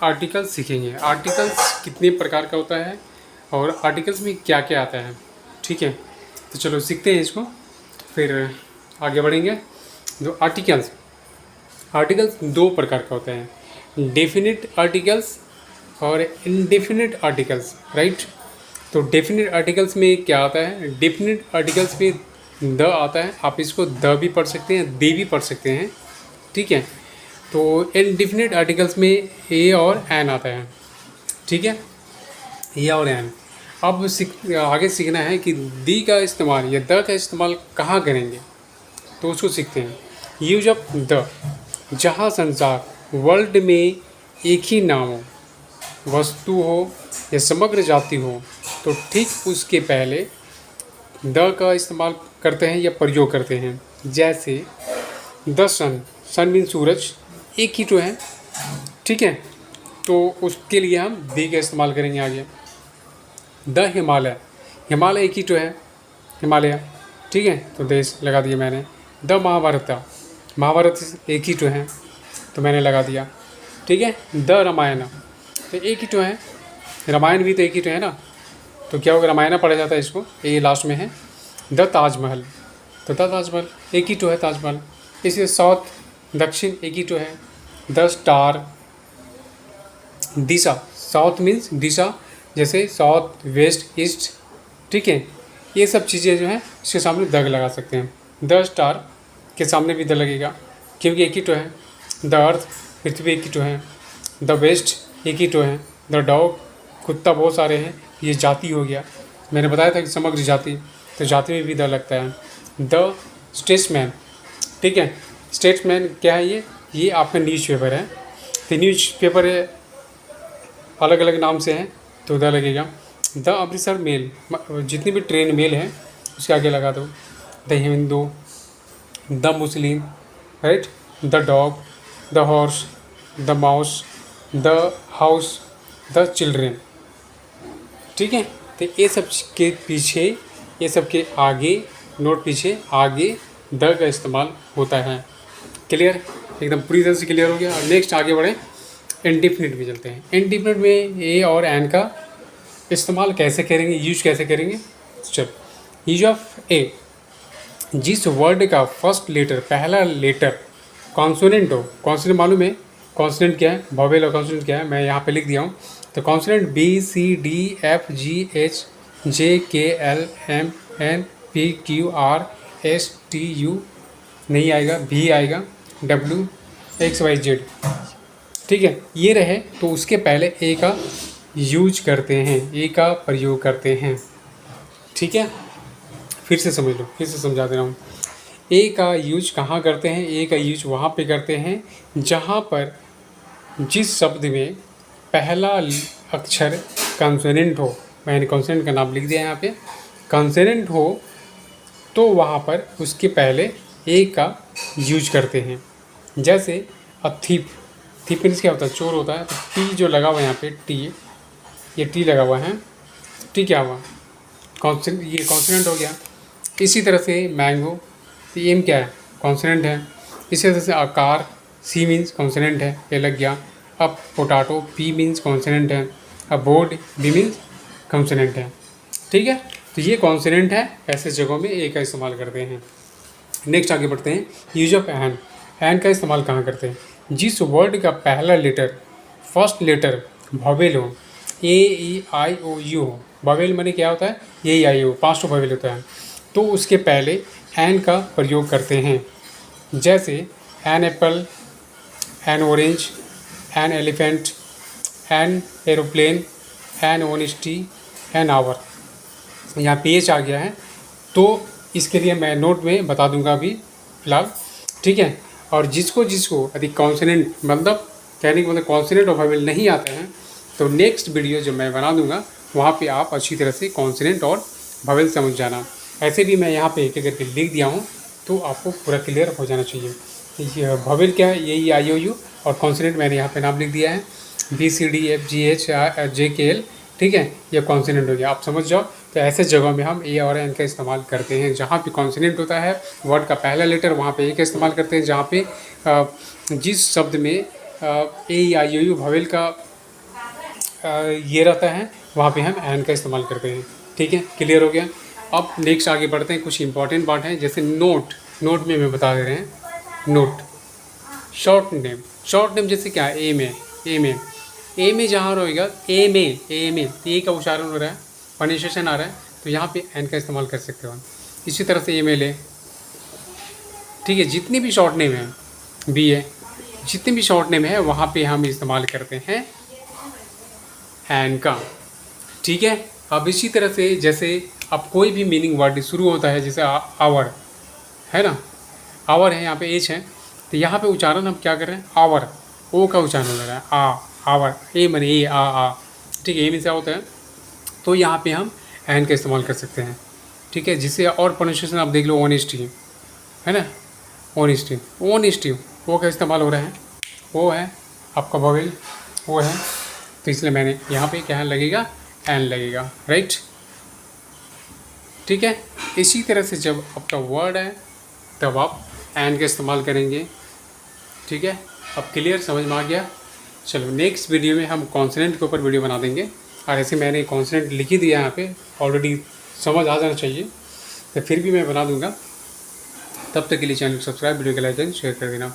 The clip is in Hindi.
आर्टिकल्स सीखेंगे। आर्टिकल्स कितने प्रकार का होता है और आर्टिकल्स में क्या क्या आता है। ठीक है, तो चलो सीखते हैं इसको, फिर आगे बढ़ेंगे। तो आर्टिकल्स आर्टिकल्स दो प्रकार का होता है, डेफिनिट आर्टिकल्स और इनडेफिनिट आर्टिकल्स, राइट। तो डेफिनिट आर्टिकल्स में क्या आता है, डेफिनिट आर्टिकल्स में द आता है, आप इसको द भी पढ़ सकते हैं, दे भी पढ़ सकते हैं। ठीक है, तो इनडेफिनिट आर्टिकल्स में ए और एन आता है। ठीक है, ए और एन। अब आगे सीखना है कि दी का इस्तेमाल या द का इस्तेमाल कहाँ करेंगे, तो उसको सीखते हैं। यूज ऑफ द, जहाँ संसार वर्ल्ड में एक ही नाम हो, वस्तु हो या समग्र जाति हो, तो ठीक उसके पहले द का इस्तेमाल करते हैं या प्रयोग करते हैं। जैसे द सन, सन मीन सूरज, एक ही तो है। ठीक है, तो उसके लिए हम दी का इस्तेमाल करेंगे आगे। द हिमालय, हिमालय एक ही तो है, हिमालय। ठीक है, तो देश लगा दिया मैंने। द महाभारत, महाभारत एक ही तो है, तो मैंने लगा दिया। ठीक है, द रामायण, तो एक ही तो है, रामायण भी तो एक ही तो है ना, तो क्या होगा, रामायण पढ़ा जाता है इसको, ये लास्ट में है। द ताजमहल, तो द ताजमहल एक ही तो है, ताजमहल। इसी साउथ, दक्षिण एक ही तो है। द स्टार, दिशा, साउथ मीन्स दिशा, जैसे साउथ, वेस्ट, ईस्ट। ठीक है, ये सब चीज़ें जो हैं इसके सामने द लगा सकते हैं। द स्टार के सामने भी द लगेगा, क्योंकि एक ही तो है। द अर्थ, पृथ्वी एक ही तो है। द वेस्ट एक ही तो है। द डॉग, कुत्ता बहुत सारे हैं, ये जाति हो गया, मैंने बताया था कि समग्र जाति, तो जाति में भी द लगता है। द स्टेट्समैन, ठीक है, स्टेट्समैन क्या है, ये आपका न्यूज़पेपर है, तो न्यूज़पेपर अलग अलग नाम से हैं, तो द लगेगा। द अमृतसर मेल, जितनी भी ट्रेन मेल है उसके आगे लगा दो। The Hindu, the Muslim, right. The dog, the horse, the mouse, the house, the children. ठीक है, तो ये सब के पीछे, ये सब के आगे, नोट पीछे आगे द का इस्तेमाल होता है। क्लियर, एकदम पूरी तरह से क्लियर हो गया। और नेक्स्ट आगे बढ़े, इनडेफिनिट में चलते हैं। इनडेफिनिट में ए और एन का इस्तेमाल कैसे करेंगे, यूज कैसे करेंगे। चल, यूज ऑफ ए, जिस वर्ड का फर्स्ट लेटर, पहला लेटर कॉन्सोनेंट हो। कॉन्सोनेंट मालूम है, कॉन्सोनेंट क्या है, वोवेल और कॉन्सोनेंट क्या है, मैं यहाँ पे लिख दिया हूँ। तो consonant B C D F G H J K L M N P Q R S T U नहीं आएगा, भी आएगा, डब्ल्यू एक्स वाई जेड। ठीक है, ये रहे, तो उसके पहले ए का यूज करते हैं, ए का प्रयोग करते हैं। ठीक है, फिर से समझ लो, फिर से समझा दे रहा हूँ। ए का यूज कहाँ करते हैं, ए का यूज वहाँ पे करते हैं जहाँ पर जिस शब्द में पहला अक्षर कॉन्सोनेंट हो। मैंने कॉन्सोनेंट का नाम लिख दिया यहाँ पे, कॉन्सोनेंट हो, तो वहाँ पर उसके पहले ए का यूज करते हैं। जैसे अ थीप, थीप मीन्स क्या होता है, चोर होता है, तो टी जो लगा हुआ है यहाँ पे, टी, ये टी लगा हुआ है, टी क्या हुआ, कॉन्सोनेंट, ये कॉन्सोनेंट हो गया। इसी तरह से मैंगो, तो एम क्या है, कॉन्सोनेंट है। इसी तरह से आकार, सी मीन्स कॉन्सोनेंट है, ये लग गया। अब पोटैटो, पी मीन्स कॉन्सोनेंट है। अब बोर्ड, बी मीन्स कॉन्सोनेंट है। ठीक है, तो ये कॉन्सोनेंट है, ऐसे जगहों में ए का इस्तेमाल करते हैं। नेक्स्ट आगे बढ़ते हैं, यूज ऑफ एन। एन का इस्तेमाल कहाँ करते हैं, जिस वर्ड का पहला लेटर, फर्स्ट लेटर वोवेल हो, ए ई आई ओ यू हो। वोवेल माने क्या होता है, ए ई आई ओ, 5 वोवेल होता है, तो उसके पहले एन का प्रयोग करते हैं। जैसे an apple, an orange, an elephant, an aeroplane, an honesty, an hour. यहाँ पेज आ गया है, तो इसके लिए मैं नोट में बता दूंगा अभी फिलहाल। ठीक है, और जिसको यदि कॉन्सोनेंट, मतलब कहने का मतलब कॉन्सोनेंट और वोवेल नहीं आते हैं, तो नेक्स्ट वीडियो जो मैं बना दूंगा वहाँ पे आप अच्छी तरह से कॉन्सोनेंट और वोवेल समझ जाना। ऐसे भी मैं यहाँ पे एक एक करके लिख दिया हूँ, तो आपको पूरा क्लियर हो जाना चाहिए। ये वोवेल क्या है, ये आई ओ यू, और कॉन्सोनेंट मैंने यहाँ पे नाम लिख दिया है, B C D F G H J K L. ठीक है, ये कॉन्सोनेंट हो गया, आप समझ जाओ। तो ऐसे जगहों में हम ए और एन का इस्तेमाल करते हैं, जहाँ पे कॉन्सोनेंट होता है, वर्ड का पहला लेटर, वहाँ पे ए का इस्तेमाल करते हैं। जहाँ पे जिस शब्द में ए आई ओ यू वावेल का ये रहता है, वहाँ पे हम एन का इस्तेमाल करते हैं। ठीक है, क्लियर हो गया। अब नेक्स्ट आगे बढ़ते हैं, कुछ इंपॉर्टेंट बात है जैसे नोट। नोट में हमें बता दे रहे हैं note. Short name, short name जैसे क्या है, ए में जहाँ रहेगा ए में ए का उच्चारण हो रहा है, प्रोनाउंसिएशन आ रहा है, तो यहाँ पे एन का इस्तेमाल कर सकते हो। इसी तरह से एम एल ए, ठीक है, जितनी भी शॉर्ट नेम है, बी ए, जितने भी शॉर्ट नेम है वहाँ पे हम इस्तेमाल करते हैं एन का। ठीक है, अब इसी तरह से जैसे अब कोई भी मीनिंग वर्ड शुरू होता है, जैसे आवर है ना, आवर है, यहाँ पे एच है, तो यहाँ पे उच्चारण हम क्या कर रहे हैं, आवर, ओ का उच्चारण हो रहा है, आवर, ए मने ए आ। ठीक है, ए में से होता है, तो यहाँ पे हम एन का इस्तेमाल कर सकते हैं। ठीक है, जिससे और प्रोनाउंसिएशन आप देख लो, ऑनेस्टी है ना, ऑनेस्टी वो का इस्तेमाल हो रहा है, वो है आपका वोवेल, वो है, तो इसलिए मैंने यहाँ पे क्या लगेगा, एन लगेगा, राइट। ठीक है, इसी तरह से जब आपका वर्ड है तब आप एन का इस्तेमाल करेंगे। ठीक है, अब क्लियर, समझ में आ गया। चलो नेक्स्ट वीडियो में हम कॉन्सोनेंट के ऊपर वीडियो बना देंगे, और ऐसे मैंने कॉन्सोनेंट लिख ही दिया यहाँ पे, ऑलरेडी समझ आ जाना चाहिए, तो फिर भी मैं बना दूँगा। तब तक के लिए चैनल को सब्सक्राइब, वीडियो को लाइक एंड शेयर कर देना।